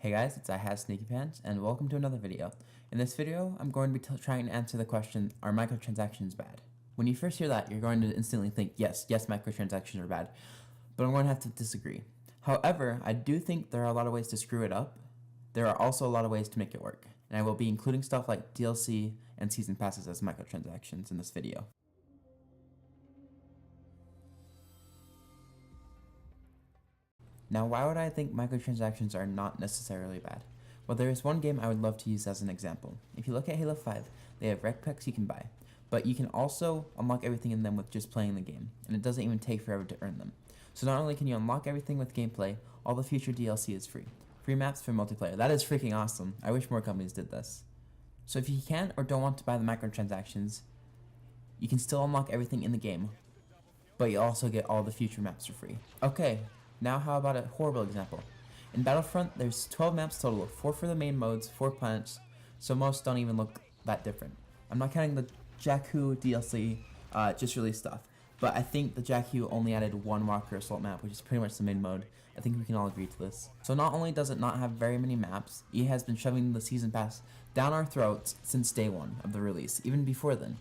Hey guys, it's Sneaky and welcome to another video. In this video, I'm going to be trying to answer the question, are microtransactions bad? When you first hear that, you're going to instantly think, yes, microtransactions are bad, but I'm going to have to disagree. However, I do think there are a lot of ways to screw it up. There are also a lot of ways to make it work, and I will be including stuff like DLC and season passes as microtransactions in this video. Now, why would I think microtransactions are not necessarily bad? Well, there is one game I would love to use as an example. If you look at Halo 5, they have rec packs you can buy, but you can also unlock everything in them with just playing the game, and it doesn't even take forever to earn them. So not only can you unlock everything with gameplay, all the future DLC is free. Free maps for multiplayer. That is freaking awesome. I wish more companies did this. So if you can't or don't want to buy the microtransactions, you can still unlock everything in the game, but you also get all the future maps for free. Okay. Now how about a horrible example? In Battlefront, there's 12 maps total, 4 for the main modes, 4 planets, so most don't even look that different. I'm not counting the Jakku DLC, just released stuff, but I think the Jakku only added one Walker Assault map, which is pretty much the main mode. I think we can all agree to this. So not only does it not have very many maps, EA has been shoving the season pass down our throats since day one of the release, even before then.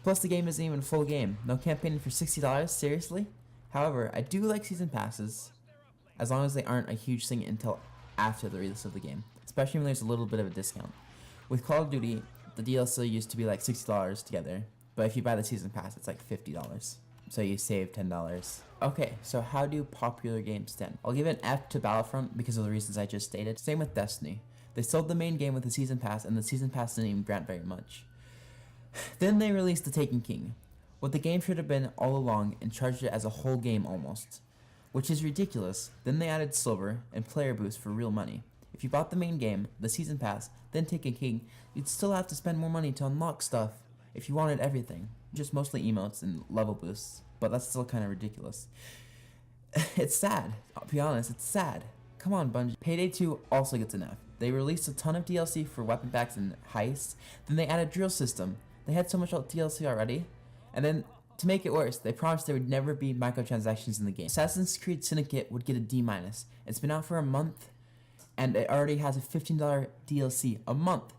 Plus the game isn't even a full game. No campaign for $60, seriously? However, I do like season passes, as long as they aren't a huge thing until after the release of the game, especially when there's a little bit of a discount. With Call of Duty, the DLC used to be like $60 together, but if you buy the season pass, it's like $50. So you save $10. Okay, so how do popular games stand? I'll give an F to Battlefront because of the reasons I just stated. Same with Destiny. They sold the main game with the season pass, and the season pass didn't even grant very much. Then they released The Taken King, what the game should have been all along, and charged it as a whole game almost, which is ridiculous. Then they added silver and player boost for real money. If you bought the main game, the season pass, then Taken King, you'd still have to spend more money to unlock stuff if you wanted everything. Just mostly emotes and level boosts, but that's still kind of ridiculous. It's sad. I'll be honest, it's sad. Come on, Bungie. Payday 2 also gets an F. They released a ton of DLC for weapon packs and heists, then they added drill system. They had so much DLC already, and then to make it worse, they promised there would never be microtransactions in the game. Assassin's Creed Syndicate would get a D-. It's been out for a month, and it already has a $15 DLC a month.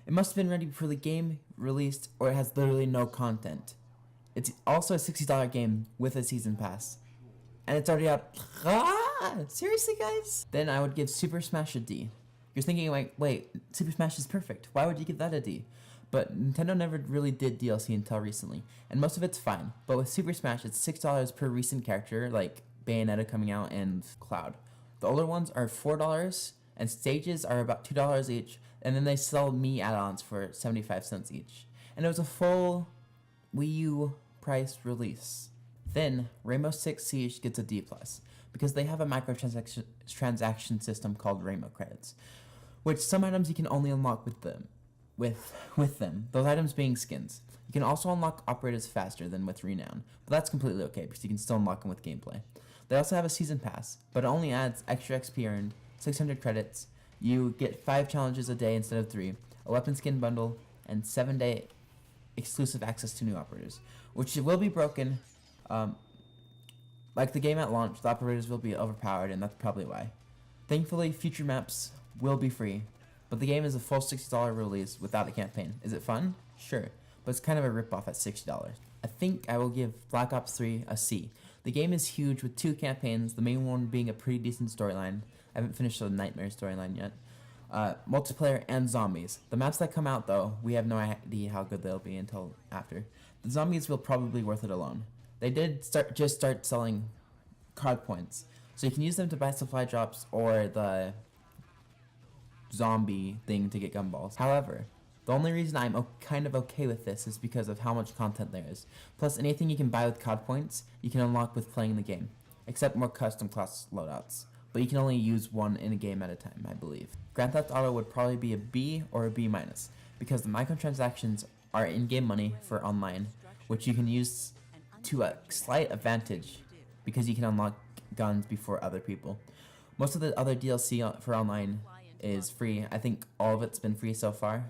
It must have been ready before the game released, or it has literally no content. It's also a $60 game with a season pass, and it's already out. Seriously, guys? Then I would give Super Smash a D. You're thinking like, wait, Super Smash is perfect. Why would you give that a D? But Nintendo never really did DLC until recently, and most of it's fine. But with Super Smash, it's $6 per recent character, like Bayonetta coming out and Cloud. The older ones are $4, and stages are about $2 each, and then they sell Mii add-ons for 75 cents each. And it was a full Wii U price release. Then, Rainbow Six Siege gets a D+, because they have a microtransaction system called Rainbow Credits, which some items you can only unlock with them. Those items being skins. You can also unlock operators faster than with Renown, but that's completely okay because you can still unlock them with gameplay. They also have a season pass, but it only adds extra XP earned, 600 credits, you get 5 challenges a day instead of 3, a weapon skin bundle, and 7-day exclusive access to new operators, which will be broken. Like the game at launch, the operators will be overpowered, and that's probably why. Thankfully, future maps will be free, but the game is a full $60 release without a campaign. Is it fun? Sure, but it's kind of a ripoff at $60. I think I will give Black Ops 3 a C. The game is huge with 2 campaigns, the main one being a pretty decent storyline. I haven't finished the Nightmare storyline yet. Multiplayer and zombies. The maps that come out though, we have no idea how good they'll be until after. The zombies will probably be worth it alone. They did just start selling card points, so you can use them to buy supply drops or the zombie thing to get gumballs. However, the only reason I'm kind of okay with this is because of how much content there is. Plus, anything you can buy with COD points, you can unlock with playing the game, except more custom class loadouts. But you can only use one in a game at a time, I believe. Grand Theft Auto would probably be a B or a B-, because the microtransactions are in-game money for online, which you can use to a slight advantage, because you can unlock guns before other people. Most of the other DLC for online is free. I think all of it's been free so far.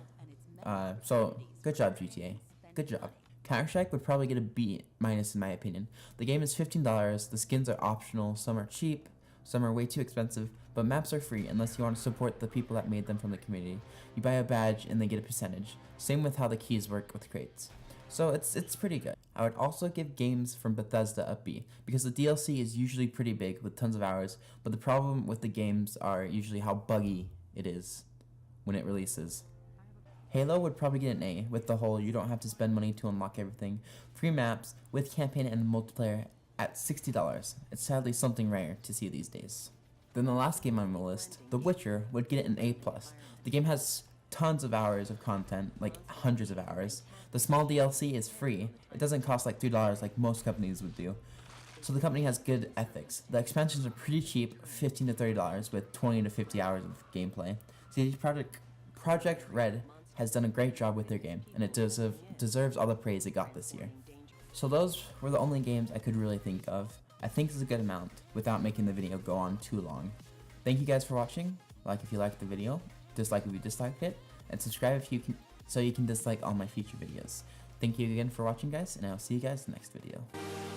So good job, GTA. Good job. Counter-Strike would probably get a B- in my opinion. The game is $15. The skins are optional. Some are cheap. Some are way too expensive. but maps are free unless you want to support the people that made them from the community. You buy a badge and they get a percentage. Same with how the keys work with crates. So it's pretty good. I would also give games from Bethesda a B, because the DLC is usually pretty big with tons of hours, but the problem with the games are usually how buggy it is when it releases. Halo would probably get an A, with the whole you don't have to spend money to unlock everything, free maps, with campaign and multiplayer at $60. It's sadly something rare to see these days. Then the last game on the list, The Witcher, would get an A+. The game has tons of hours of content, like hundreds of hours. The small DLC is free. It doesn't cost like $3 like most companies would do. So the company has good ethics. The expansions are pretty cheap, $15 to $30 with 20 to 50 hours of gameplay. CD Projekt Red has done a great job with their game, and it deserves all the praise it got this year. So those were the only games I could really think of. I think it's a good amount without making the video go on too long. Thank you guys for watching. Like if you liked the video, dislike if you disliked it, and subscribe if you can, so you can dislike all my future videos. Thank you again for watching, guys, and I'll see you guys in the next video.